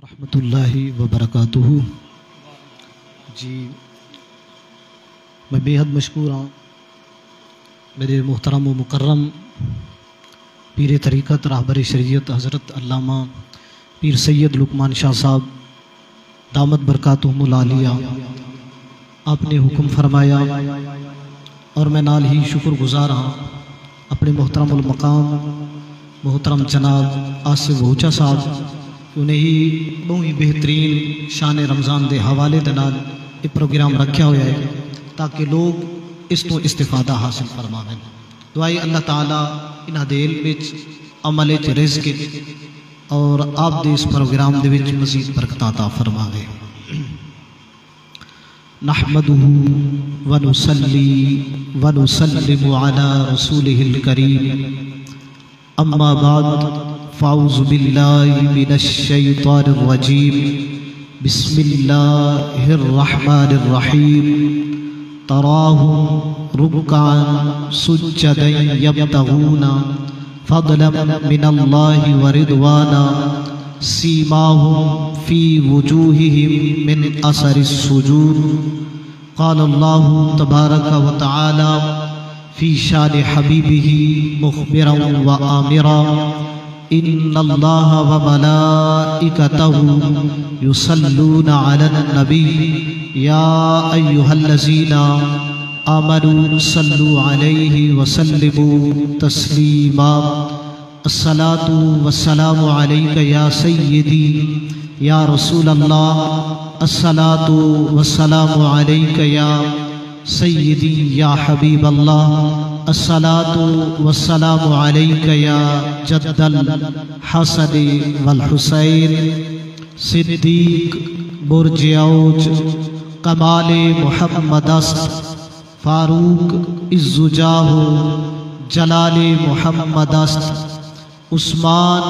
رحمۃ اللہ وبرکاتہ۔ جی میں بے حد مشکور ہوں میرے محترم و مکرم پیر طریقت راہبر شریعت حضرت علامہ پیر سید لقمان شاہ صاحب دامت برکاتہم العالیہ، آپ نے حکم فرمایا اور میں نال ہی شکر گزار ہوں اپنے محترم المقام محترم جناب آصف وہوچا صاحب انہیں ہی بہت ہی بہترین شان رمضان دے حوالے دے نال یہ پروگرام رکھیا ہوا ہے تاکہ لوگ اس تو استفادہ حاصل فرماویں۔ دعائی اللہ تعالیٰ انہاں دے علم وچ عمل وچ رزق اور آپ دے اس پروگرام دے وچ مزید برکت عطا فرماوے۔ نحمدہ ونصلی ونسلم علی رسولہ الکریم، اما بعد فاعوذ باللہ من الشیطان الرجیم، بسم اللہ الرحمن الرحیم۔ تراہم رکعا سجدا یبتغون فضلا من اللہ ورضوانا، سیماہم فی وجوہہم من اثر السجود۔ قال اللہ تبارک و تعالی فی شان حبیبہ مخبرا و آمرا، ان اللہ و ملائکتہ یصلون علی النبی یا ایہا الذین آمنوا صلوا علیہ وسلموا تسلیما۔ الصلاة والسلام علیک یا سیدی یا رسول اللہ، الصلاة والسلام علیک یا سیدی یا حبیب اللہ، الصلاة والسلام علیک یا جد الحسن والحسین۔ صدیق برج اوج کمال محمد است، فاروق عزجاہ جلال محمد است، عثمان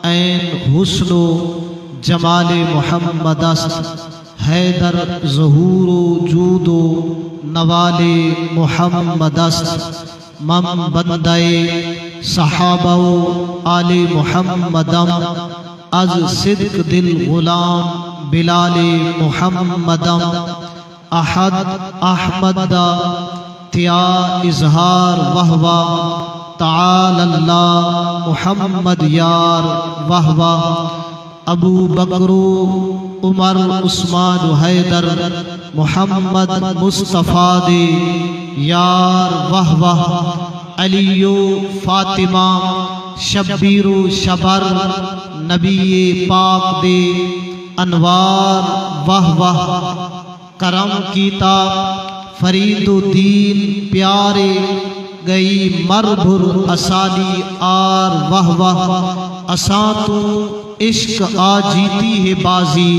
عین حسن و جمال محمد است، حیدر ظہور و جود و نوال محمد است، من بندے صحابہ و آل محمدم، از صدق دل غلام بلال محمدم، احد احمد دا تیا اظہار وہوا، تعالی اللہ محمد یار وہوا، ابو بکر عمر عثمان حیدر محمد مصطفیٰ دے یار واہ واہ، علی و فاطمہ شبیر و شبر نبی پاک دے انوار واہ واہ، کرم کیتا فرید و دین پیارے گئی مربھر اسالی آر واہ واہ، اساں تو عشق آ جیتی ہے بازی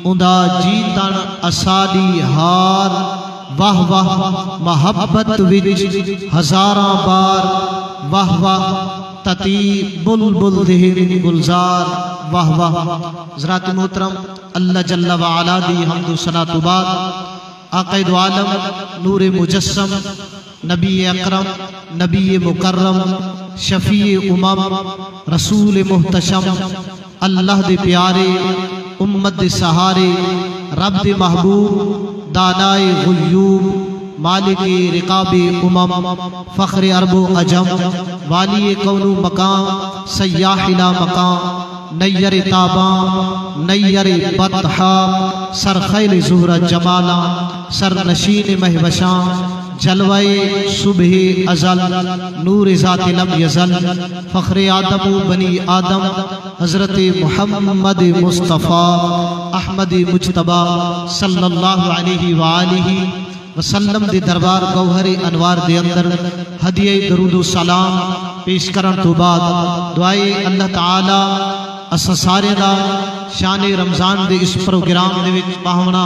اندھا جیتن اسالی ہار واہ واہ، محبت وچ ہزاراں بار واہ واہ، تتی بلبل دہن گلزار واہ واہ۔ حضرات محترم، اللہ جل وعلا دی حمد و ثنا تو بعد آقا دو عالم نور مجسم نبی اکرم نبی مکرم شفیع امم رسول محتشم، اللہ دے پیارے امت دے سہارے رب دے محبوب دانائے غیوب مالک رقاب امم فخر عرب و عجم والی کون و مقام سیاح لا مقام نیر تاباں نیر بطحاں سرخیل زہرہ جمالا سرنشین مہوشاں جلوہ صبح ازل نور ذات لم یزل فخر آدم و بنی آدم حضرت محمد مصطفیٰ احمد مجتبہ صلی اللہ علیہ وآلہ وسلم دے دربار گوہر انوار دے اندر ہدیہ درود و سلام پیش کرن تو بعد دعائے اللہ تعالی اسا سارے دا شان رمضان دے اس پروگرام دے وچ پاونا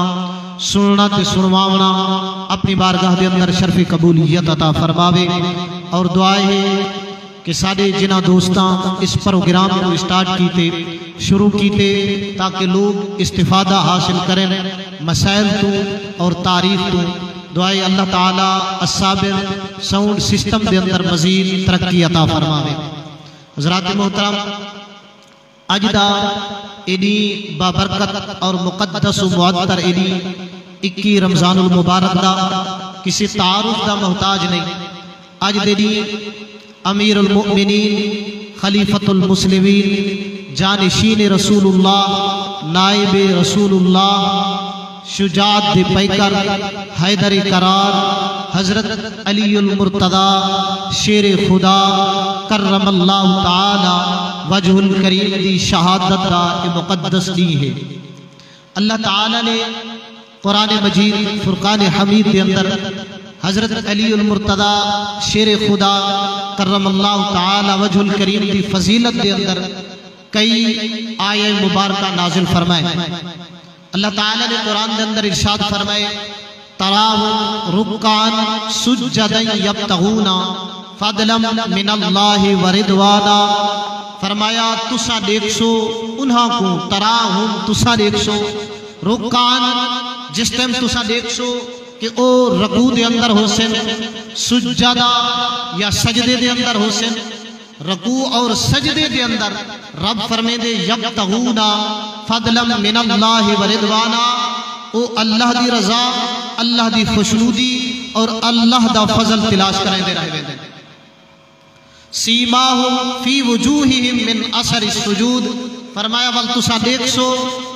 سننا تے سنواونا اپنی بارگاہ دے اندر شرف قبولیت عطا فرماوے، اور دعائے ہے کہ سارے جنہ دوستاں اس پروگرام کو اسٹارٹ کیتے شروع کیتے تاکہ لوگ استفادہ حاصل کریں مسائل تو اور تاریخ تو، دعائے اللہ تعالیٰ السابر ساؤنڈ سسٹم دے اندر مزید ترقی عطا فرماوے۔ حضرات محترم، اج دا ایڈی بابرکت اور مقدس و معطر ایڈی 21 رمضان المبارک دا کسی تعارف دا محتاج نہیں. آج دیڈی امیر المؤمنین خلیفۃ المسلمین جانشین رسول اللہ نائب رسول اللہ شجاعت دے پیکر حیدر قرار حضرت علی المرتضی شیر خدا کرم اللہ تعالی وجہ الکریم دی شہادت دا مقدس دی ہے. اللہ تعالی نے قرآن مجید فرقان حمید دے اندر حضرت علی المرتضی شیر خدا کرم اللہ تعالی وجہ الکریم دی فضیلت دے اندر کئی آیے مبارکہ نازل فرمائے. اللہ تعالی نے قرآن دے اندر ارشاد فرمائے تراہم رکعان سجدا یبتغون فضلا من اللہ ورضوانا. فرمایا تسا دیکھ سو انہاں کو تراہم تسا دیکھ سو رکعان جس ٹائم تسا دیکھ سو کہ او رکوع دے اندر ہو سن سجدہ یا سجدے دے اندر ہو سن رکوع اور سجدے دے اندر رب فرمے دے یبتغون فضلا من اللہ ورضوانا او اللہ دی رضا اللہ دی خوشنودی اور اللہ دا فضل تلاش کریں دے رہے دے. سیماہم فی وجوہہم من اثر السجود. فرمایا ول تسا دیکھ سو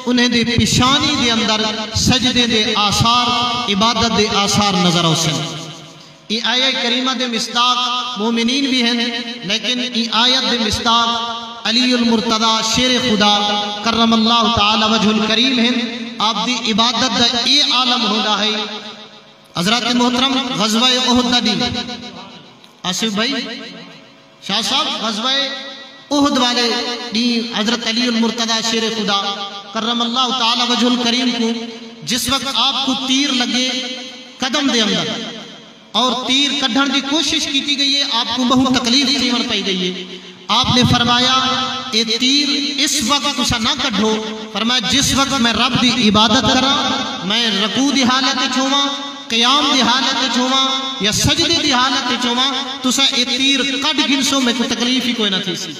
انہیں دے پیشانی دے اندر سجدے دے آثار عبادت دے آثار نظر ہو سن. یہ آیہ کریمہ دے مصداق مومنین بھی ہیں لیکن یہ آیت دے مصداق علی المرتضی شیر خدا کرم اللہ تعالی وجہ الکریم ہیں. آپ دی عبادت دا یہ عالم ہونا ہے. حضرات محترم غزوہ احد دا دی آصف بھائی شاہ صاحب غزوہ احد والے دی حضرت علی المرتضی شیر خدا کرم اللہ تعالی وجہ الکریم کو جس وقت آپ کو تیر لگے قدم دے اندر اور تیر کڈھن دی کوشش کیتی گئی ہے آپ کو بہت تکلیف دیون پائی گئی ہے. آپ نے فرمایا اے تیر اس وقت تسا نہ کڈھو. فرمایا جس وقت میں رب دی عبادت کرا میں رکوع دی حالت چھواں قیام دی حالت چھواں یا سجدے دی حالت چھواں تسا اے تیر کڈ گنسو میں کوئی تکلیف ہی کوئی نہ تھی سی.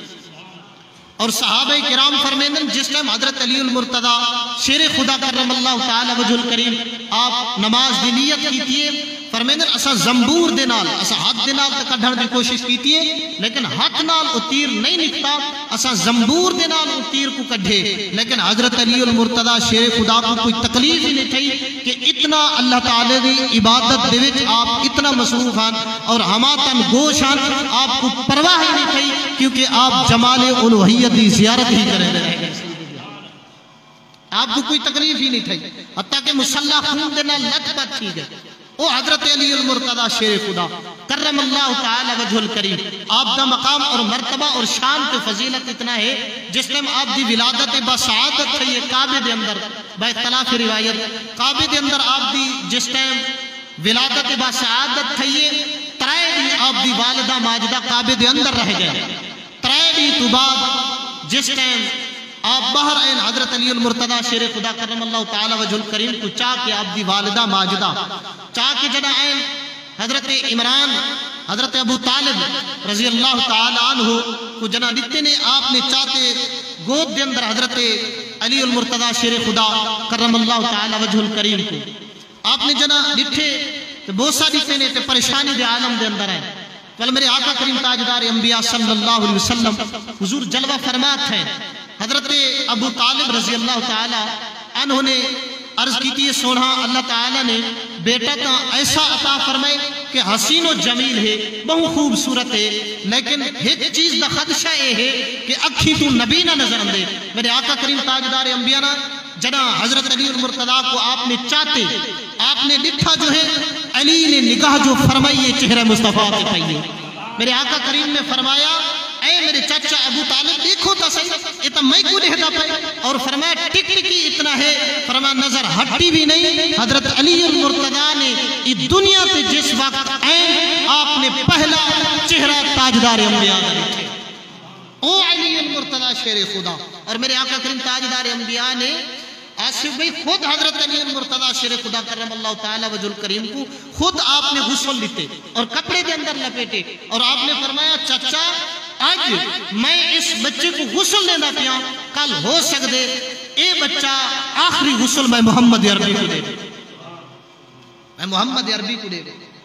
اور صحابہ کرام فرمیندن جس ٹائم حضرت علی المرتضی شیر خدا کرم اللہ تعالی وجہ الکریم آپ نماز دی نیت کیتی ہے فرمیندن اسا زمبور دے نال اسا ہاتھ دے نال تے کڈھن دی کوشش کیتی ہے لیکن ہاتھ نال او تیر نہیں نکتا. اسا زمبور دے نال او تیر کو کڈھے لیکن حضرت علی المرتضی شیر خدا کو کوئی تکلیف ہی نہیں تھی کہ اتنا اللہ تعالی دی عبادت دے وچ آپ اتنا مصروف ہیں اور ہما تن گوش ہیں آپ کو پرواہ ہی نہیں تھی کیونکہ آپ جمال الوہیت دی زیارت ہی کریں رہے گئے. آپ کو کوئی تکلیف ہی نہیں تھی حتیٰ کہ مسلح خون دینا لٹ پت تھی گئے. او حضرت علی المرتضی شیر خدا کرم اللہ تعالی وجہ الکریم آپ دا مقام اور مرتبہ اور شان پہ فضیلت اتنا ہے جس ٹائم آپ دی ولادت بسعادت ہے کعبے دے اندر با اختلاف روایت کعبے دے اندر آپ دی جس ٹائم ولادت بسعادت ہے ترائے بھی آپ دی والدہ ماجدہ کعبے دے اندر رہ گئے. ترائے بھی تو بعد جس ٹائم آپ باہر آئین حضرت علی المرتضی شیر خدا کرم اللہ تعالی وجہ الکریم کو چاہ کے آپ دی والدہ ماجدہ چاہ کے جنہ آئین حضرت عمران حضرت ابو طالب رضی اللہ تعالی عنہ کو جنہ دیتے نے آپ نے چاہتے گود دے اندر حضرت علی المرتضی شیر خدا کرم اللہ تعالی وجہ الکریم کو آپ نے جنہ دیتے بوسا دیتے نے پریشانی دے عالم دے اندر آئے. ول میرے آقا کریم تاجدار انبیاء صلی اللہ علیہ وسلم حضور جلوہ فرمات ہیں. حضرت ابو طالب رضی اللہ تعالی عنہ نے عرض کی تھی سونا اللہ تعالی نے بیٹا تا ایسا عطا فرمائے کہ حسین و جمیل ہے بہت خوبصورت ہے لیکن ایک چیز دا خدشہ یہ ہے کہ اکھی تو نبی نہ نظر اندے. میرے آقا کریم تاجدار انبیاء نا جنا حضرت علی المرتضی کو آپ نے چاہتے آپ نے لکھا جو ہے علی نے نگاہ جو فرمائیے چہرہ مصطفیٰ کے پائیے. میرے آقا کریم نے فرمایا اے میرے چچا ابو طالب دیکھو تا صحیح اتنا میں کو لہدا پائے اور فرمایا ٹک ٹکی اتنا ہے فرمایا نظر ہٹی بھی نہیں. حضرت علی المرتضی نے اس دنیا تے جس وقت آئے آپ نے پہلا چہرہ تاجدار انبیاء نے لکھے او علی المرتضی شیر خدا. اور میرے آقا کریم تاجدار انبیاء نے آصف بھائی خود حضرت علی المرتضی شیر خدا کرم اللہ تعالی وجہ الکریم کو خود آپ نے غسل لیتے اور کپڑے دے اندر لپیٹے اور آپ نے فرمایا چچا اج میں اس بچے کو غسل دینا پیا، کل ہو سکتے اے بچہ آخری غسل میں محمد عربی کو دے، میں محمد عربی کو دے۔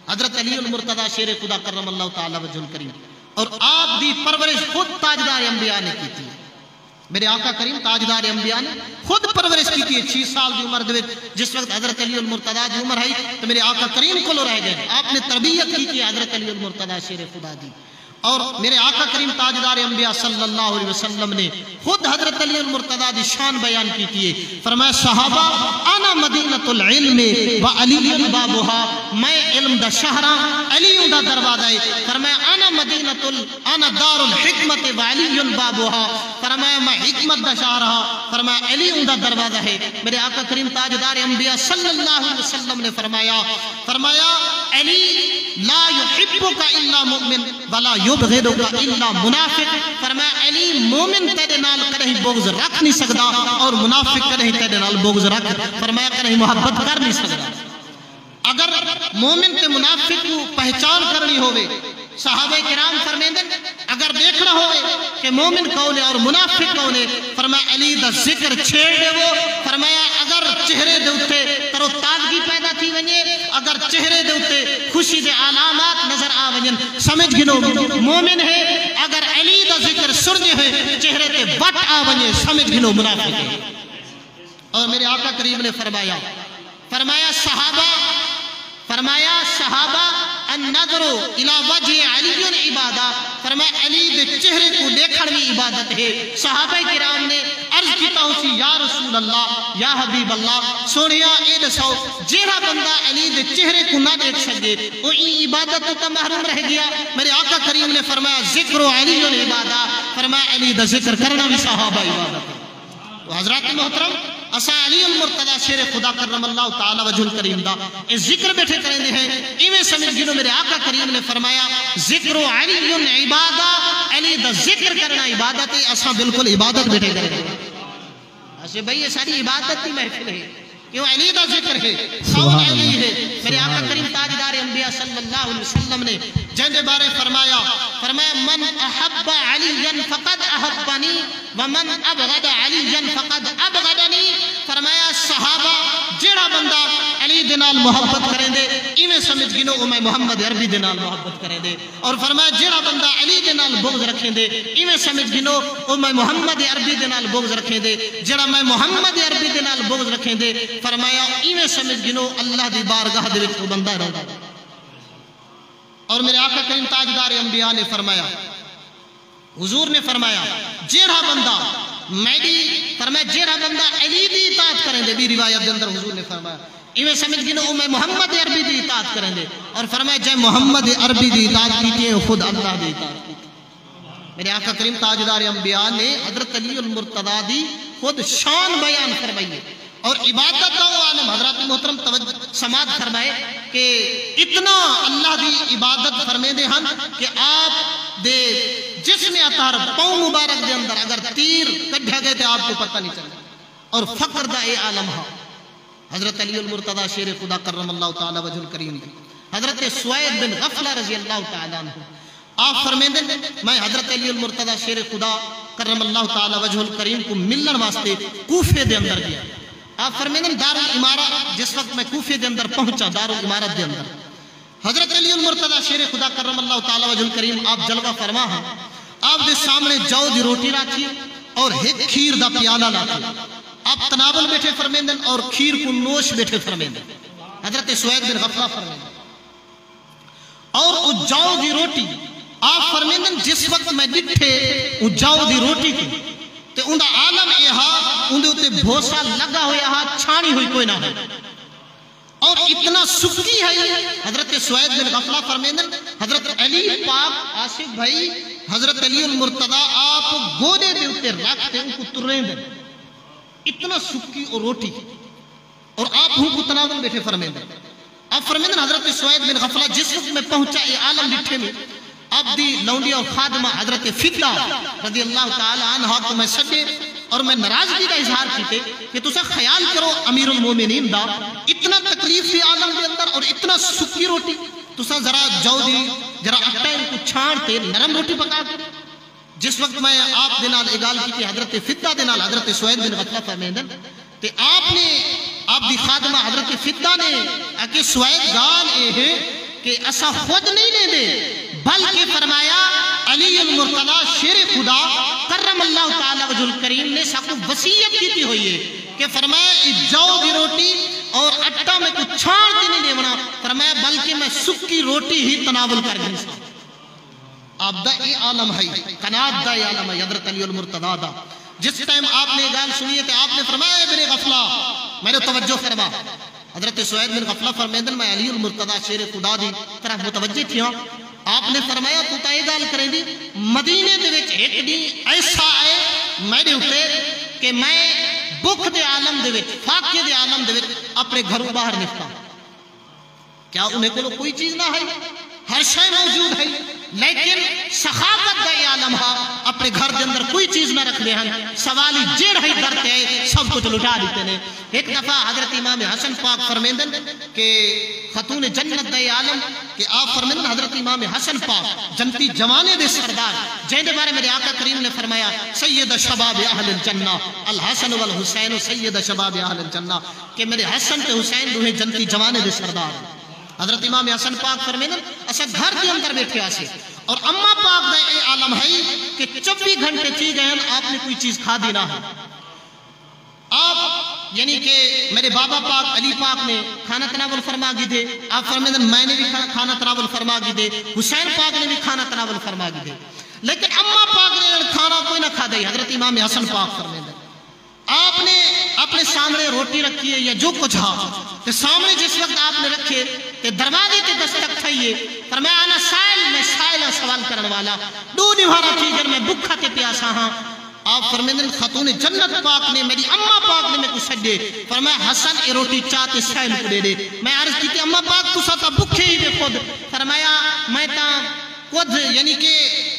حضرت علی المرتضی شیر خدا کرم اللہ تعالی وجہ الکریم، اور آپ دی پرورش خود تاجدار انبیاء نے کی تھی۔ میرے آقا کریم تاجدار انبیاء نے خود پرورش کی تھی 6 سال دی عمر دے، جس وقت حضرت علی المرتضی دی عمر ہے تو میرے آقا کریم کو لو رہ گئے، آپ نے تربیت کی تھی حضرت علی المرتضی شیر خدا دی۔ اور میرے آقا کریم تاجدار انبیاء صلی اللہ علیہ وسلم نے خود حضرت علی المرتضی دی شان بیان کی تھی، فرمایا صحابہ انا مدینۃ العلم و علی بابها، میں علم دا شہر علی دا دروازہ ہے، فرمایا انا دار الحکمت و علی بابها، فرمایا میں حکمت دا شہر ہاں، فرمایا علی دا دروازہ ہے۔ میرے آقا کریم تاجدار انبیاء صلی اللہ علیہ وسلم نے فرمایا علی لا يحبک الا مؤمن ولا یبغضک الا منافق، فرمایا علی مومن تیرے نال کہیں بغض رکھ نہیں سکتا اور منافق کہیں تیرے نال بغض رکھ، فرمایا کہیں محبت کر نہیں سکتا۔ اگر مومن تے منافق کو پہچان کرنی ہوئے، صحابہ کرام فرمیندن اگر دیکھنا ہوئے کہ مومن کون ہے اور منافق کون ہے، فرمایا علی دا ذکر چھیڑ دے وہ، فرمایا اگر چہرے دے اٹھے ترو تازگی پیدا تھی ونجے، اگر چہرے دے اٹھے خوشی دے علامات نظر آ ونجن، سمجھ گنو مومن ہے، اگر علی دا ذکر سرجے ہے چہرے تے بٹ آ ونجے سمجھ گنو منافق ہے۔ اور میرے آقا کریم نے فرمایا صحابہ النظر الى وجہ علی عبادہ، فرمایا علی دے چہرے کو دیکھن بھی عبادت ہے۔ صحابہ کرام نے عرض کیتا ہوں سی یا رسول اللہ یا حبیب اللہ، سونیا اے دسو جیڑا بندہ علی دے چہرے کو نہ دیکھ سکے وہ عبادت تو محروم رہ گیا۔ میرے آقا کریم نے فرمایا ذکر علی عبادہ، فرمایا علی دا ذکر کرنا بھی صحابہ عبادت ہے۔ تو حضرات محترم اسا علی المرتضی شیر خدا کرم اللہ تعالی وجہ الکریم دا اس ذکر بیٹھے کریں دے ہیں، ایویں سمجھ گنو میرے آقا کریم نے فرمایا ذکر علی عبادہ، علی دا ذکر کرنا عبادت ہے، اسا بالکل عبادت بیٹھے کریں دے۔ اسے بھئی یہ ساری عبادت کی محفل ہے، کیوں علی دا ذکر ہے، کون علی ہے؟ میرے آقا کریم تاجدار انبیاء صلی اللہ علیہ وسلم نے جن بارے فرمایا من احب علی فقد احبنی ومن ابغض علی فقد ابغضنی، فرمایا صحابہ جیڑا بندہ علی دے نال محبت کریں دے ایویں سمجھ گنو او میں محمد عربی دے نال محبت کریں دے، اور فرمایا جیڑا بندہ علی دے نال بغض رکھیں دے ایویں سمجھ گنو او میں محمد عربی دے نال بغض رکھیں دے، جیڑا میں محمد عربی دے نال بغض رکھیں دے فرمایا ایویں سمجھ گنو اللہ دی بارگاہ دے وچ بندہ رہندا۔ اور میرے آقا کریم تاجدار انبیاء نے فرمایا، حضور نے فرمایا جیڑا بندہ جیڑا بندہ علی دی اطاعت کریں دے، بھی روایت دے اندر حضور نے فرمایا ایویں سمجھ گنو میں محمد عربی دی اطاعت کریں دے، اور فرمایا جے محمد عربی دی اطاعت کی تے خود اللہ دی اطاعت کی۔ میرے آقا کریم تاجدار انبیاء نے حضرت علی المرتضی دی خود شان بیان فرمائی ہے، اور عبادت کا عالم حضرات محترم توجہ سماعت فرمائے کہ اتنا اللہ دی عبادت فرمے دے ہن کہ آپ دے جسم اطہر پاؤں مبارک دے اندر اگر تیر کڈھا گئے تھے آپ کو پتہ نہیں چلتا، اور فقر دا اے عالم ہاں۔ حضرت علی المرتضی شیر خدا کرم اللہ تعالی وجہ الکریم دی حضرت سوید بن غفلہ رضی اللہ تعالی عنہ آپ فرمیندے میں حضرت علی المرتضی شیر خدا کرم اللہ تعالی وجہ الکریم کو ملن واسطے کوفے دے اندر گیا۔ آپ فرمیندے دار الامارہ جس وقت میں کوفے دے اندر پہنچا، دار الامارت دے اندر حضرت علی المرتضی شیر خدا کرم اللہ تعالی وجہ الکریم آپ جلوہ فرما ہاں، آپ دے سامنے جو دی روٹی رکھی اور ایک کھیر دا پیالہ لاتی، آپ تناول بیٹھے فرمیندن اور کھیر کو نوش بیٹھے فرمیندن، حضرت سوید بن غفلہ فرمیندن، اور اجاؤ دی روٹی آپ فرمیندن جس وقت میں ڈٹھے اجاؤ دی روٹی کی تے اندہ عالم ایہا اندھے اتے بھوسا لگا ہویا ہاں چھانی ہوئی کوئی نہ ہے، اور اتنا سکی ہے۔ حضرت سوید بن غفلہ فرمیندن حضرت علی پاک آصف بھائی حضرت علی المرتضی آپ گودے دے اتے رکھتے ان کو ترین دیں، اتنا سکی اور روٹی، اور آپ ہوں کو تناول بیٹھے فرمیندن۔ آپ فرمیندن حضرت سوید بن غفلہ جس وقت میں پہنچا یہ عالم ڈٹھے میں، اب دی لونڈی اور خادمہ حضرت فتلہ رضی اللہ تعالی عنہ کو میں سکے اور میں ناراضگی کا اظہار کیتے کہ تسا خیال کرو امیر المومنین دا اتنا تکلیف دی عالم دے اندر اور اتنا سکی روٹی، تسا ذرا جو دی ذرا اٹھا ان کو چھانتے نرم روٹی پکا کے جس وقت میں آپ دے نال اگال کی حضرت فدہ دے نال حضرت سوید بن غفلہ فرمیندن تے آپ نے آپ دی خادمہ حضرت فدہ نے کہ سوید گال اے ہے کہ اسا خود نہیں لے دے بلکہ فرمایا علی المرتضی شیر خدا کرم اللہ تعالی وجہ الکریم نے ساکو وصیت کی ہوئی ہے کہ فرمایا جو دی روٹی اور اٹھا میں کچھ چھاڑ دی نہیں دیونا فرمایا بلکہ میں سکی روٹی ہی تناول کر گئی سا آپ دا ای عالم ہے قناعت دا ای عالم ہے حضرت علی المرتضی دا جس ٹائم آپ نے گال سنیے تھے آپ نے فرمایا ابن غفلہ میں نے توجہ فرما حضرت سوید بن غفلہ فرمیدن میں علی المرتضی شیر خدا دی طرف متوجہ تھی ہوں آپ نے فرمایا تو تا یہ گال کریں دی مدینے دے وچ ایک دی ایسا آئے میں نے اٹھے کہ میں بک دے عالم دے وچ فاقے دے عالم دے وچ اپنے گھروں باہر نکتا کیا انہیں کو کوئی چیز نہ ہے ہر شے موجود ہے لیکن سخاوت دا یہ عالم ہا اپنے گھر دے اندر کوئی چیز نہ رکھ دے ہیں سوالی جیڑ ہے درتے ہیں سب کچھ لٹا دیتے ہیں ایک دفعہ حضرت امام حسن پاک فرمیندن کہ خاتون جنت دا یہ عالم کہ آپ فرمیندن حضرت امام حسن پاک جنتی جوانے دے سردار جن دے بارے میرے آقا کریم نے فرمایا سید شباب اہل الجنہ الحسن والحسین سید شباب اہل الجنہ کہ میرے حسن تے حسین دوہیں جنتی جوانے دے سردار حضرت امام حسن پاک فرمیدن اسا گھر کے اندر بیٹھے آسے اور اماں پاک دا اے عالم ہے کہ 24 گھنٹے تھی گئے آپ نے کوئی چیز کھا دی نہ ہے آپ یعنی کہ میرے بابا پاک علی پاک نے کھانا تناول فرما گی دے آپ فرمیدن میں نے بھی کھانا تناول فرما گی دے حسین پاک نے بھی کھانا تناول فرما گی دے لیکن اماں پاک نے کھانا کوئی نہ کھا دے حضرت امام حسن پاک فرمیدن آپ نے اپنے سامنے روٹی رکھی ہے یا جو کچھ ہا تو سامنے جس وقت آپ نے رکھے تو دروازے تے دستک تھائیے فرمایا انا سائل میں سائلہ سوال کرنے والا دو نوارا تھی گر میں بکھا تے پیاسا ہاں آپ فرمیدن خاتون جنت پاک نے میری اماں پاک نے میں کو سجے فرمایا حسن اے روٹی چاہتے سائل کو دے دے میں عرض کی تھی اماں پاک تو ساتا بکھے ہی دے خود فرمایا میں تا خود یعنی کہ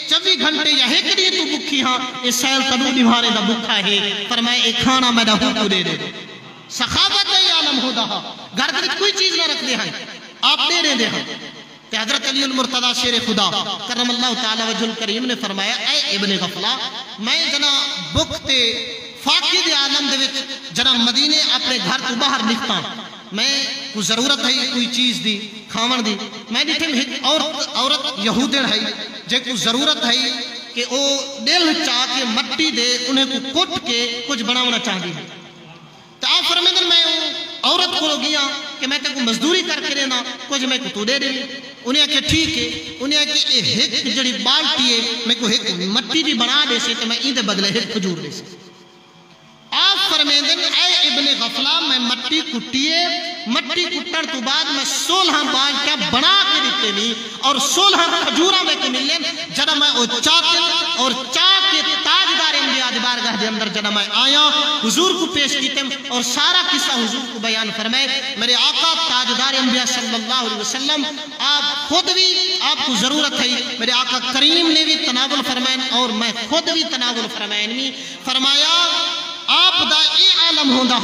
24 گھنٹے یا ایک دی تو بکھی ہاں اس سیل تدو دیوارے دا بکھا ہے فرمایا ایک کھانا میں دا ہوں کو دے دے سخاوت دا یہ عالم ہو دا گھر دے کوئی چیز نہ رکھ دے ہیں آپ دے دے دے ہیں کہ حضرت علی المرتضی شیر خدا کرم اللہ تعالی وجہ الکریم نے فرمایا اے ابن غفلہ میں جنا بکتے فاقی دے عالم دے وچ جنا مدینے اپنے گھر تو باہر نکتا میں کوئی ضرورت ہے کوئی چیز دی کھاون دی میں دیکھیں عورت یہودین ہے جے کوئی ضرورت ہے کہ وہ دل چاہ کے مٹی دے انہیں کو کٹ کے کچھ بناونا چاہ دی ہے تو آپ فرمیدن میں عورت کو گیا کہ میں تے کو مزدوری کر کے دینا کچھ میں کو تو دے دے انہیں کہ ٹھیک ہے انہیں کہ ایک جڑی بالٹی ہے میں کو ایک مٹی دی بنا دے سے تو میں این دے بدلے ایک کھجور دے سے آپ فرمیدن اے ابن غفلہ میں مٹی کٹیے مٹی کٹر تو بعد میں 16 بالٹیاں بنا کے دیتے نہیں اور 16 کھجورہ میں کے ملیں جنہ میں او چاہتے اور چاہ کے تاجدار انبیاء بارگاہ دے اندر جنہ میں آیا حضور کو پیش کیتے اور سارا قصہ حضور کو بیان فرمائے میرے آقا تاجدار انبیاء صلی اللہ علیہ وسلم آپ خود بھی آپ کو ضرورت ہے میرے آقا کریم نے بھی تناول فرمائن اور میں خود بھی تناول فرمائن بھی فرمایا آپ دا ای عالم ہوندہ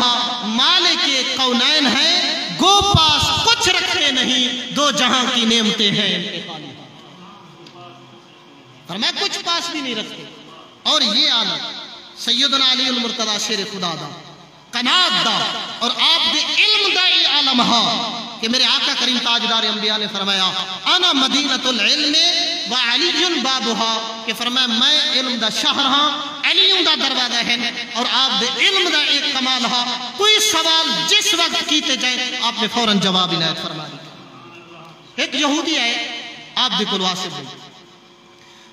مالک قونین ہے گو پاس کچھ رکھتے نہیں دو جہاں کی نعمتیں ہیں فرمایا کچھ پاس بھی نہیں رکھتے اور یہ عالم سیدنا علی المرتضی شیر خدا دا قناعت دا اور آپ دے علم دا ای عالم ہا کہ میرے آقا کریم تاجدار انبیاء نے فرمایا انا مدینۃ العلم وعلی بابہا کہ فرمایا میں علم دا شہر ہاں علم دا دروازہ ہے اور آپ دے علم دا ایک کمال ہا کوئی سوال جس وقت کیتے جائے آپ نے فوراً جواب عنایت فرما دی ایک یہودی آئے آپ دے کل واسب ہوئی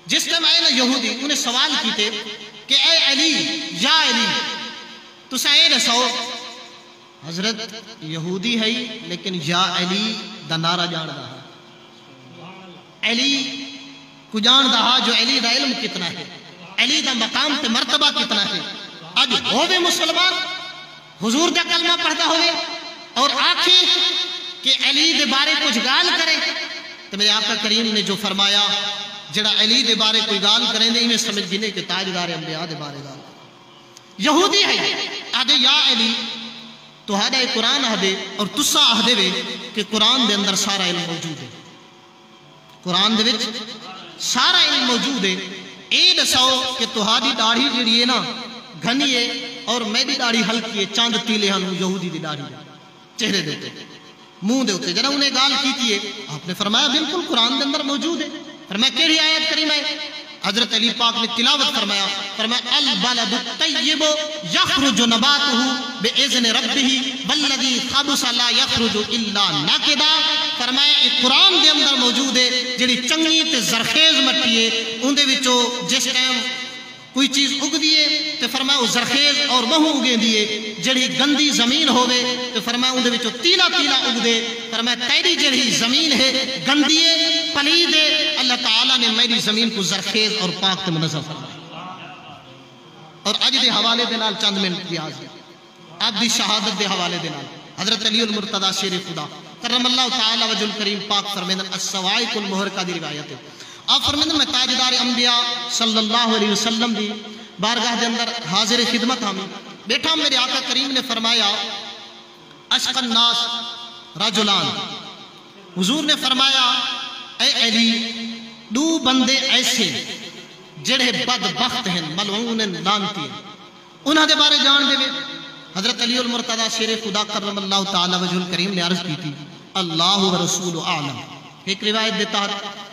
جس ٹائم آئے نا یہودی انہیں سوال کیتے کہ اے علی یا علی تو سائے رسو حضرت یہودی ہے لیکن یا علی دا نعرہ جان دا علی کو جان دا جو علی دا علم کتنا ہے علی دا مقام تے مرتبہ کتنا ہے آج ہوئے مسلمان حضور دا کلمہ پڑھتا ہوئے اور آنکھیں کہ علی دے بارے کچھ گال کریں تو میرے آقا کریم نے جو فرمایا جڑا علی دے بارے کوئی گال کریں دے انہیں سمجھ گنے کہ تاجدار انبیاء دے بارے گال یہودی ہے آدھے یا علی تو ہادہ قرآن آدھے اور تسا آدھے وے کہ قرآن دے اندر سارا علم موجود ہے قرآن دے وچ سارا علم موجود ہے اے دسو کہ تہاڈی داڑھی جڑی ہے نا گھنی ہے اور میری داڑھی ہلکی ہے چاند تیلے ہن یہودی دی داڑھی چہرے دے تے منہ دے تے جڑا انہیں گال کیتی ہے آپ نے فرمایا بالکل قرآن دے اندر موجود ہے. فرمایا کیڑی آیت کریمہ ہے؟ حضرت علی پاک نے تلاوت فرمایا البلد الطیب یخرج نباتہ باذن ربہ والذی خبث لا یخرج الا ناکدا. فرمایا یہ قرآن دے اندر موجود ہے جڑی چنگی تے زرخیز مٹی ہے اون دے وچوں جس ٹائم کوئی چیز اگ دیئے تو فرمایا وہ زرخیز اور مہو اگیں دیئے. جڑی گندی زمین ہوئے تو فرمایا اندھے وچوں تیلا تیلا اگ دے. فرمایا تیری جڑی زمین ہے گندی ہے پلید ہے اللہ تعالیٰ نے میری زمین کو زرخیز اور پاک تے منظر فرمایا. اور اج دے حوالے دے نال چند منٹ دی آج آپ دی شہادت دے حوالے دے نال حضرت علی المرتضی شیر خدا کرم اللہ تعالیٰ وجہ الکریم پاک فرمیدن السوائق المحرقہ دی روایت ہے. آپ فرمیدن میں تاجدار انبیاء صلی اللہ علیہ وسلم دی بارگاہ دے اندر حاضر خدمت ہمیں بیٹھا. میرے آقا کریم نے فرمایا اشق الناس رجلان. حضور نے فرمایا اے علی دو بندے ایسے جڑے بدبخت ہیں ملعون لعنتی ہیں انہاں دے بارے جان دے. حضرت علی المرتضی شیر خدا کرم اللہ تعالی وجہ الکریم نے عرض کی تھی اللہ و رسول اعلم. ایک روایت دیتا ہے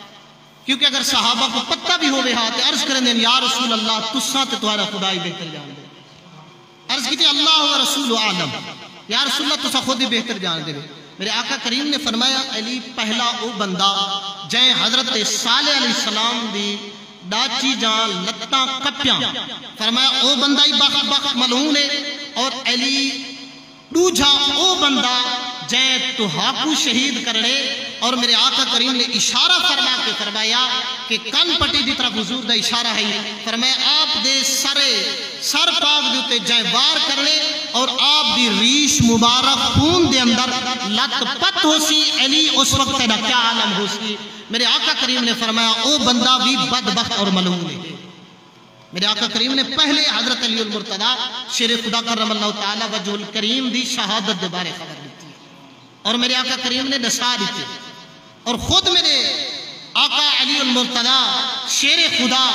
کیونکہ اگر صحابہ کو پتہ بھی ہوئے ہاں تے عرض کریں دیں یا رسول اللہ تساں تے تمہارا خدای بہتر جان دے. عرض کی تھی اللہ و رسول اعلم یا رسول اللہ تساں خود ہی بہتر جان دے. میرے آقا کریم نے فرمایا علی پہلا او بندہ جائیں حضرت صالح علیہ السلام دی ڈاچی جان لتاں کپیاں. فرمایا او بندہ ہی بخت ملعون ہے. اور علی دوجھا او بندہ جائیں تو ہاکو شہید کرنے. اور میرے آقا کریم نے اشارہ فرما کے فرمایا کہ کن پٹی دی طرف حضور دا اشارہ ہے. فرمایا آپ دے سر پاک دیتے جائیں وار کرنے اور آپ دی ریش مبارک خون دے اندر لت پت ہو سی. علی اس وقت دا کیا عالم ہو سی؟ میرے آقا کریم نے فرمایا او بندہ بھی بدبخت اور ملعون ہے. میرے آقا کریم نے پہلے حضرت علی المرتضی شیر خدا کرم اللہ تعالی وجہ الکریم دی شہادت دے بارے خبر دیتی اور میرے آقا کریم نے نسا دیتی. اور خود میرے آقا علی المرتضی شیر خدا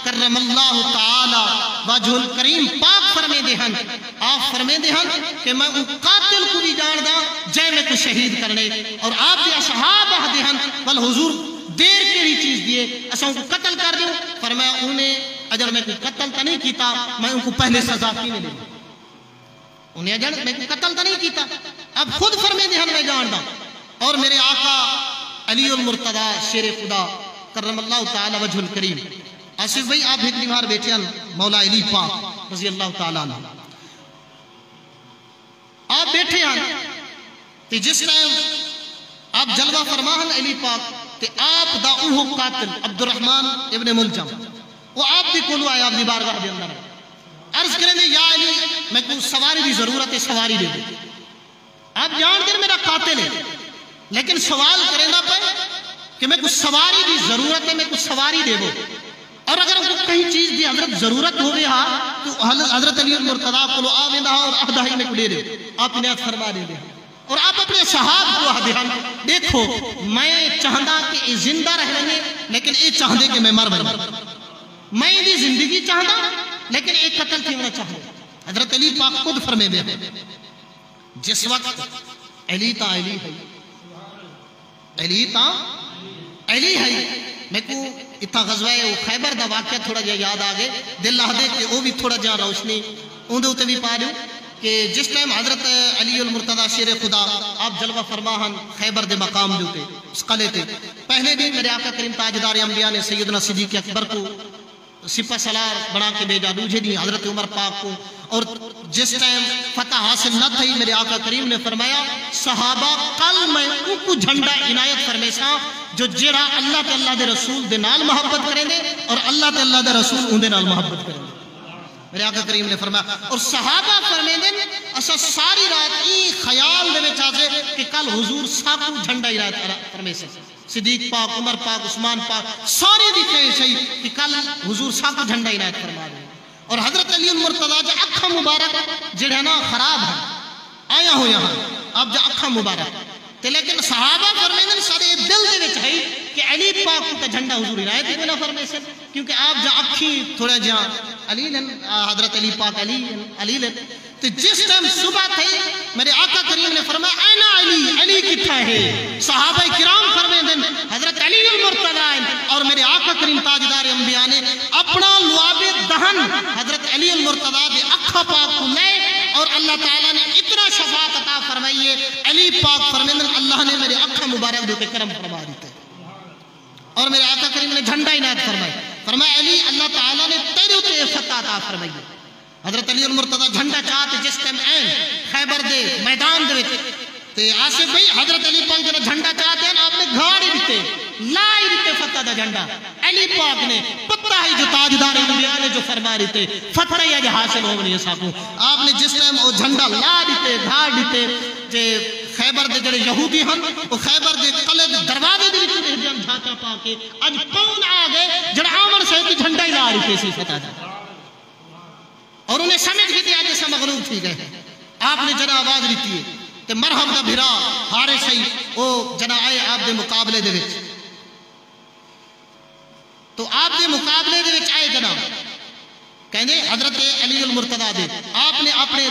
کرم اللہ تعالی وجہ الکریم پاک فرمے دے ہن آپ فرمے دے ہن کہ میں ان قاتل کو بھی جان دا جائے میں کو شہید کرنے. اور آپ دے اصحاب دے ہن بل حضور دیر کیڑی چیز دیے اساں کو قتل کر دیوں. فرمایا انہیں اجر میں کوئی قتل تا نہیں کیتا میں ان کو پہلے سزا کی نہیں دے. انہیں اجر میں کوئی قتل تا نہیں کیتا اب خود فرمے دے ہن میں جان دا. اور میرے آقا علی المرتضی شیر خدا کرم اللہ تعالی وجہ الکریم آصف بھائی آپ ایک دیوار بیٹھے ہیں مولا علی پاک رضی اللہ تعالیٰ عنہ آپ بیٹھے ہیں کہ جس ٹائم آپ جلوہ فرماہن علی پاک کہ آپ دا اوہو قاتل عبد الرحمن ابن ملجم وہ آپ دی کولو آئے آپ دی بارگاہ دے اندر عرض کریں دے یا علی میں کو سواری دی ضرورت ہے سواری دے دے. آپ جان دے میرا قاتل ہے لیکن سوال کریں نہ پہ کہ میں کو سواری دی ضرورت ہے میں کو سواری دے دو. اور اگر وہ کہیں چیز دی حضرت ضرورت ہو گیا تو حضرت علی المرتضی کو آوے نہ اور اہدائی میں کو دے دے آپ انہیں فرما دے دے. اور آپ اپنے صحاب کو آدھان دیکھو میں چاہتا کہ یہ زندہ رہنے لیکن یہ چاہتے کہ میں مر بنا. میں یہ زندگی چاہتا لیکن ایک قتل تھی ہونا چاہتا. حضرت علی پاک خود فرمے دے جس وقت علی تا علی ہے علی تا علی ہے. میں کو اتنا غزوہ خیبر دا واقعہ تھوڑا جا یاد آگے دل لاہ دے کہ وہ بھی تھوڑا جا روشنی اندھے ہوتے بھی پا دوں کہ جس ٹائم حضرت علی المرتضی شیر خدا آپ جلوہ فرماہن خیبر دے مقام جوتے اس قلعے تے پہلے بھی میرے آقا کریم تاجدار انبیاء نے سیدنا صدیق اکبر کو سپہ سالار بنا کے بھیجا دوجھے دی حضرت عمر پاک کو. اور جس ٹائم فتح حاصل نہ تھی میرے آقا کریم نے فرمایا صحابہ کل میں ان کو جھنڈا عنایت فرمے سا جو جڑا اللہ تے اللہ دے رسول دے نال محبت کریں دے اور اللہ تے اللہ دے رسول ان دے نال محبت کریں دے. میرے آقا کریم نے فرمایا اور صحابہ فرمے دیں اسا ساری رات ای خیال دے وچ آجے کہ کل حضور ساکو جھنڈا عنایت فرمے سے صدیق پاک عمر پاک عثمان پاک سارے دی کہیں صحیح کہ کل حضور ساکو جھنڈا عنایت فرما دیں. اور حضرت علی المرتضی جا اکھا مبارک جڑنا خراب ہے آیا ہو یہاں آپ جا اکھا مبارک تے لیکن صحابہ فرمائیں سارے دل دے وچ ہے کہ علی پاک کا جھنڈا حضور عنایت ہی نہ فرمائے سن کیونکہ آپ جہاں اکھی تھوڑا جہاں علی حضرت علی پاک علی تو جس ٹائم صبح تھی میرے آقا کریم نے فرمایا اینا علی کتھا ہے صحابہ کرام فرمائے دن حضرت علی المرتضی اور میرے آقا کریم تاجدار انبیاء نے اپنا لعاب دہن حضرت علی المرتضی دے اکھا پاک کو لے اور اللہ تعالیٰ نے اتنا شفاعت عطا فرمائی ہے علی پاک فرمائے دن اللہ نے میرے اکھا مبارک دے کرم فرما دیتے اور میرے آقا کریم نے جھنڈا عنایت فرمایا علی اللہ تعالیٰ نے تیرے تے فتح عطا فرمائی ہے حضرت علی المرتضی جھنڈا چاہتے جس ٹائم این خیبر دے میدان دے تے آصف بھائی حضرت علی پاک جنہا جھنڈا چاہتے ہیں آپ نے گھاڑی دیتے لائی دیتے فتح دا جھنڈا علی پاک نے پتہ ہی جو تاجدار انبیاء نے جو فرما دیتے فتح ہی جو حاصل ہو بنی ساکوں آپ نے جس ٹائم وہ جھنڈا لا دیتے گھاڑ دیتے جے خیبر دے جڑے یہودی ہن وہ خیبر دے قلعے دے دروازے دے وچ رہ جان جھاتا پا کے اج کون آ گئے جڑا آمن سے جھنڈا ہی لا دیتے سی فتح دا اور انہیں سمجھ گئی تھی آج ایسا مغلوب تھی گئے آپ نے جنہ آواز دیتی ہے کہ مرحب دا بھرا ہارے شئی او جنہ آئے آپ دے مقابلے دے وچ تو آپ دے مقابلے دے وچ آئے جنہ کہنے حضرت علی المرتضی دے آپ نے اپنے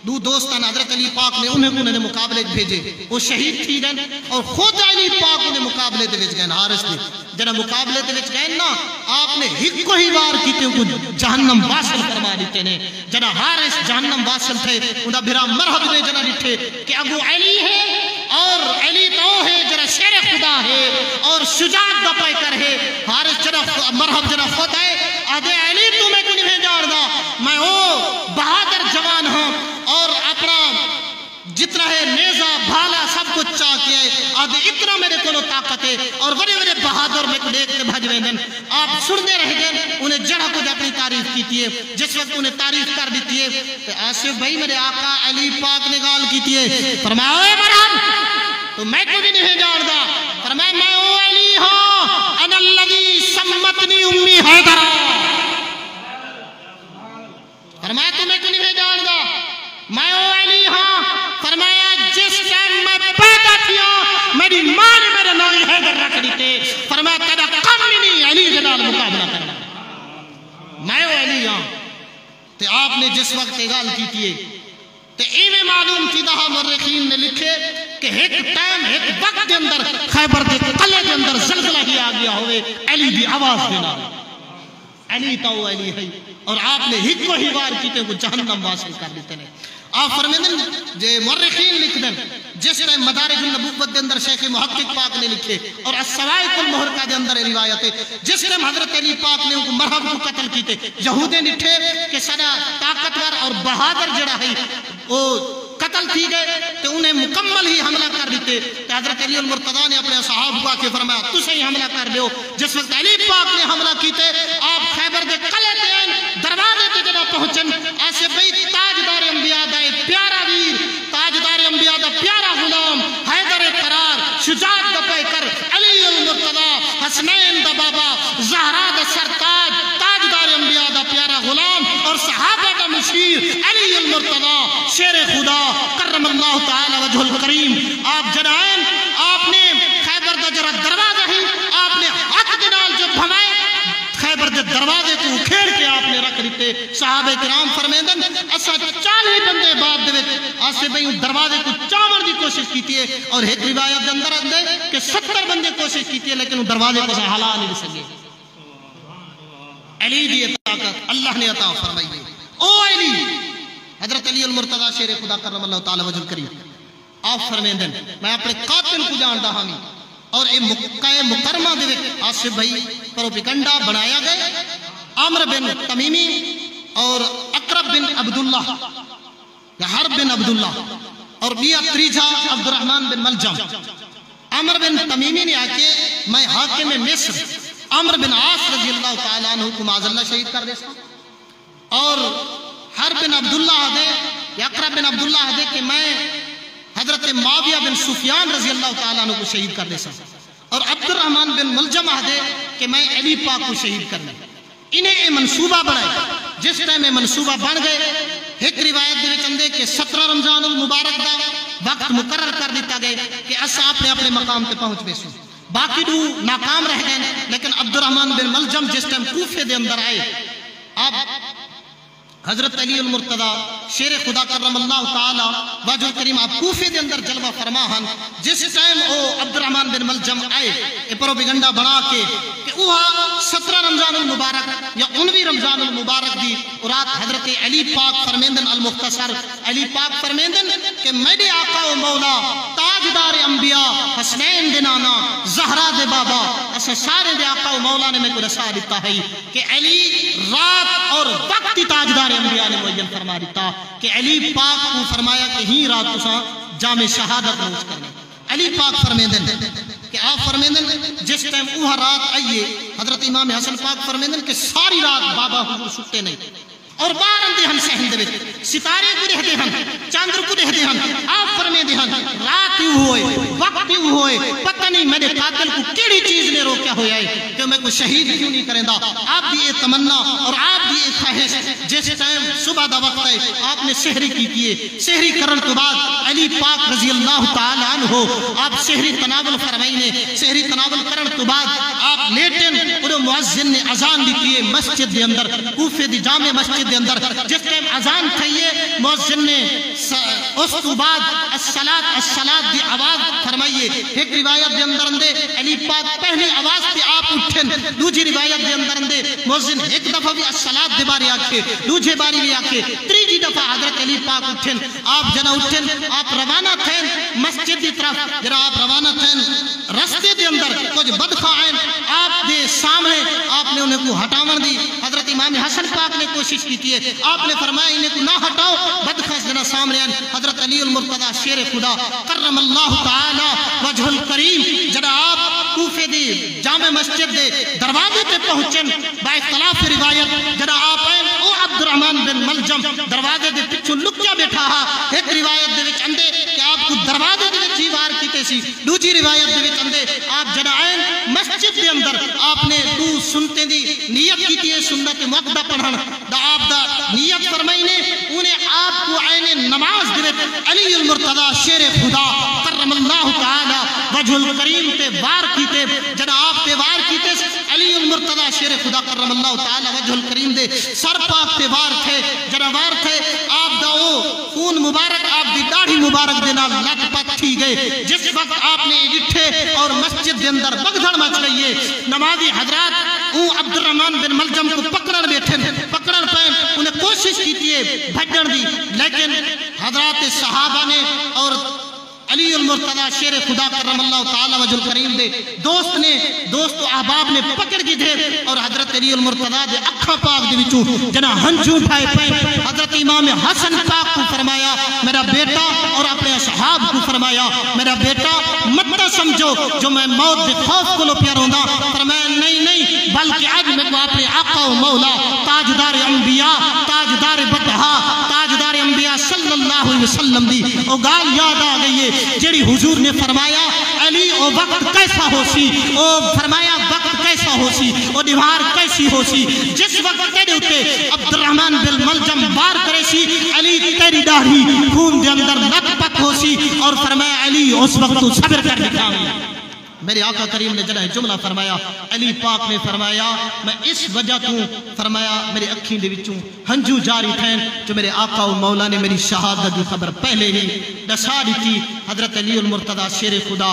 دو دوستان حضرت علی پاک نے انہیں نے مقابلے بھیجے وہ شہید تھی گئے اور خود علی پاک انہیں مقابلے دے وچ گئے حارث نے جنہ مقابلے دے وچ گئے نا آپ نے ہک کو ہی وار کیتے ان کو جہنم واصل فرما دیتے نے جنہ حارث جہنم واصل تھے انہا بھرا مرحب نے جنہ لٹھے کہ ابو علی ہے اور علی تو ہے جنہ شیر خدا ہے اور شجاعت دا پائے کر ہے حارث جنہ مرحب جنہ خود ہے آدھے علی تمہیں کو نہیں جان دا میں بہادر جوان ہوں اور اپنا جتنا ہے نیزہ بھالا سب کچھ چاہ کیا ہے آدھے اتنا میرے کو طاقت ہے اور بڑے بڑے بہادر میں کو دیکھ کے بھجویں دن آپ سننے رہ گئے انہیں جڑا کچھ اپنی تعریف کی ہے جس وقت انہیں تعریف کر دیتی ہے کہ آصف بھائی میرے آقا علی پاک نے گال کی ہے فرمایا اے مرحب تو میں کو بھی نہیں جان دا فرمایا میں او علی ہاں انا الذی سمتنی امی حیدر فرمایا تو میں کو نہیں جان دا میں او علی ہاں فرمایا جس ٹائم میں پیدا کیا میری ماں نے میرے نامی حیدر رکھ دیتے فرمایا تیرا کم نہیں علی جنال مقابلہ کرنا میں او علی ہاں تے آپ نے جس وقت اگال کی تیے تے ایویں معلوم کی دہا مرخین نے لکھے کہ ایک ٹائم ایک وقت دے اندر خیبر دے قلعے دے اندر زلزلہ ہی آ گیا ہوئے علی دی آواز دینا علی تو علی ہے اور آپ نے ہک کو ہی وار کیتے کو جہنم واصل کر دیتے ہیں آپ فرمیدن جے مرخین لکھ دن جس ٹائم مدارج النبوت دے اندر شیخ محقق پاک نے لکھے اور السوائق المحرقہ دے اندر روایت ہے جس ٹائم حضرت علی پاک نے ان کو مرحب کو قتل کیتے یہودے نٹھے کہ سدا طاقتور اور بہادر جڑا ہے وہ قتل تھی گئے تو انہیں مکمل ہی حملہ کر دیتے کہ حضرت علی المرتضی نے اپنے صحابہ کے فرمایا تو سے ہی حملہ کر دیو جس وقت علی پاک نے حملہ کیتے آپ خیبر دے قلعے دین دروازے تے جنہ پہنچن ایسے بھئی تاجدار انبیاء دا پیارا ویر تاجدار انبیاء دا پیارا غلام حیدر قرار شجاعت دا پے کر علی المرتضی حسنین دا بابا زہرا دا سرتاج تاجدار انبیاء دا پیارا غلام اور صحابہ دا مشیر علی المرتضی شیر خدا کرم اللہ تعالی وجہ الکریم آپ جنائن آپ نے خیبر دا جرہ دروازہ ہی آپ نے حق دنال جو بھمائے خیبر دے دروازے کو کھیڑ کے آپ نے رکھ دیتے صحابہ کرام فرمیندن اسا 40 بندے بعد دے آسے بھئی دروازے کو چاور دی کوشش کیتی ہے اور ایک روایت دے اندر آتے کہ 70 بندے کوشش کیتی ہے لیکن دروازے کو حلا نہیں سکے علی دی طاقت اللہ نے عطا فرمائی او علی حضرت علی المرتضی شیر خدا کرم اللہ تعالی وجہ الکریم آپ فرمیندن میں اپنے قاتل کو جاندا ہاں اور اے مکہ مکرمہ دے وچ آصف بھائی پروپیگنڈا بنایا گئے عامر بن تمیمی اور اقرب بن عبداللہ یا حرب بن عبداللہ اور بیا تریجہ عبد الرحمن بن ملجم عامر بن تمیمی نے آکے میں حاکم مصر عامر بن عاص رضی اللہ تعالیٰ عنہ کو معاذ اللہ شہید کر دیسا اور حرب بن عبداللہ دے یا اقرب بن عبداللہ دے کہ میں حضرت معاویہ بن سفیان رضی اللہ تعالیٰ عنہ کو شہید کر دیسا اور عبد الرحمن بن ملجمہ دے کہ میں علی پاک کو شہید کرنا انہیں یہ منصوبہ بڑھائے جس ٹائم یہ منصوبہ بن گئے ایک روایت دے کہ 17 رمضان المبارک دا وقت مقرر کر دیتا گئے کہ اسا اپنے اپنے مقام مقام تے پہنچ بیسو باقی دو ناکام رہ گئے لیکن عبد الرحمن بن ملجم جس ٹائم کوفے دے اندر آئے اب حضرت علی المرتضی شیر خدا کرم اللہ تعالی وجہ کریم آپ کوفے دے اندر جلوہ فرما ہن جس ٹائم او عبد الرحمن بن ملجم آئے اے پروپیگنڈا بنا کے کہ اوہا 17 رمضان المبارک یا 19 رمضان المبارک دی رات حضرت علی پاک فرمیندن المختصر علی پاک فرمیندن کہ میرے آقا و مولا تاجدار انبیاء حسنین دے نانا زہرا دے بابا اسے سارے دے آقا و مولا نے میں کو رسا دیتا ہے کہ علی رات اور وقت تاجدار انبیاء نے معین فرما دیتا کہ علی پاک کو فرمایا کہ ہی رات کو جامع شہادت نوش کرنے علی پاک فرمیندن کہ آپ فرمیندن جس ٹائم اوہ رات آئیے حضرت امام حسن پاک فرمیندن کہ ساری رات بابا حضور سکتے نہیں اور بار اندے ہن سہن دے وچ ستارے کو رہ دے ہن چاندر کو رہ دے ہن آپ فرمے دے ہن رات کیوں ہوئے وقت کیوں ہوئے پتہ نہیں میرے قاتل کو کیڑی چیز نے روکیا ہویا ہے کہ میں کو شہید کیوں نہیں کریں دا آپ بھی یہ تمنا اور آپ بھی یہ خواہش جس ٹائم صبح دا وقت ہے آپ نے سحری کی کیے سحری کرن تو بعد علی پاک رضی اللہ تعالی عنہ آپ سحری تناول فرمائینے سحری تناول کرن تو بعد آپ لیٹن انہوں مؤذن نے اذان دی کیے مسجد دے اندر کوفے دی جامع مسجد دے اندر جس ٹائم اذان تھئیے مؤذن نے اس تو بعد الصلاۃ دی آواز فرمائیے ایک روایت دے اندر اندے علی پاک پہلی آواز پہ آپ اٹھن دوسری روایت دے اندر اندے مؤذن ایک دفعہ بھی الصلاۃ دے بارے آکھے دوسری باری بھی آکھے تیسری دفعہ حضرت علی پاک اٹھن آپ جنا اٹھن آپ روانہ تھین مسجد دی طرف جنا آپ روانہ تھین رستے دے اندر کچھ بدخواہن آپ دے سامنے آپ نے انہیں کو ہٹاون دی حضرت امام حسن پاک نے کوشش کی ہے آپ نے فرمایا انہیں کو نہ ہٹاؤ بدخواہ جنا سامنے آن حضرت علی المرتضی شیر خدا کرم اللہ تعالی وجہ الکریم جنا آپ کوفے دی جامع مسجد دے دروازے تے پہنچن با اختلاف روایت جنا آپ آئیں او عبد الرحمن بن ملجم دروازے دے پچھو لکیا بیٹھا ہا ایک روایت دے وچ اندے کہ آپ کو دروازے دے وچ ہی وار کیتے سی دوسری روایت دے وچ اندے آپ جنا آئیں مسجد دے اندر آپ نے دو سنتے دی نیت کیتی ہے سنت مقدہ پڑھن دا آپ دا نیت فرمائینے انہیں آپ کو عین نماز دے علی المرتضی شیر خدا کرم اللہ تعالی وجہ الکریم تے وار کیتے جنا آپ تے وار کیتے علی المرتضی شیر خدا کرم اللہ تعالی وجہ الکریم دے سر پاک تے وار تھے جنا وار تھے آپ دا او خون مبارک آپ دی داڑھی مبارک دے نال لت پت تھی گئے جس وقت آپ نے اٹھے اور مسجد دے اندر بگدڑ مچ رہی ہے نمازی حضرات او عبد الرحمن بن ملجم کو پکڑن بیٹھن پکڑن پہن انہیں کوشش کی ہے بھجن دی لیکن حضرات صحابہ نے اور علی المرتضی شیر خدا کرم اللہ تعالی وجہ الکریم دے دوست و احباب نے پکڑ کی دے اور حضرت علی المرتضی دے اکھا پاک دے وچوں جنا ہنجو اٹھائے پہ حضرت امام حسن پاک کو فرمایا میرا بیٹا اور اپنے اصحاب کو فرمایا میرا بیٹا مت سمجھو جو میں موت دے خوف کو لو پیاروندا فرمایا نہیں بلکہ آج میں کو اپنے آقا و مولا تاجدار انبیاء تاجدار بطحا تاجدار انبیاء صلی اللہ علیہ وسلم دی او گال یاد آ گئی ہے جڑی حضور نے فرمایا علی او وقت کیسا ہو سی او فرمایا وقت کیسا ہو سی او دیوار کیسی ہو سی جس وقت تیرے ہوتے عبد الرحمن بن ملجم بار کرے سی علی تیری داڑھی خون دے اندر لت پت ہو سی اور فرمایا علی اس وقت تو صبر کر دکھاوی میرے آقا کریم نے جنہ جملہ فرمایا علی پاک نے فرمایا میں اس وجہ تو فرمایا میرے اکھیں دے وچوں ہنجو جاری تھین جو میرے آقا و مولا نے میری شہادت دی خبر پہلے ہی دسا دی تھی حضرت علی المرتضی شیر خدا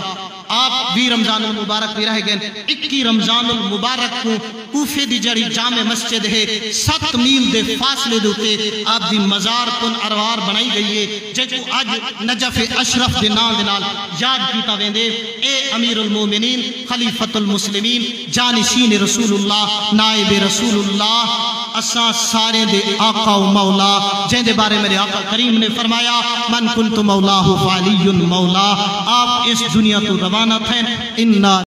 آپ بھی رمضان المبارک بھی رہ گئے 21 رمضان المبارک کو کوفے دی جڑی جامع مسجد ہے 7 میل دے فاصلے دوتے آپ دی مزار کن اروار بنائی گئی ہے جے کو اج نجف اشرف دے نام دے نال یاد کیتا ویندے اے امیر المومنین خلیفۃ المسلمین جانشین رسول اللہ نائب رسول اللہ اساں سارے دے آقا و مولا جن دے بارے میرے آقا کریم نے فرمایا من کنت مولاہ فعلی مولا آپ اس دنیا تو روانہ تھے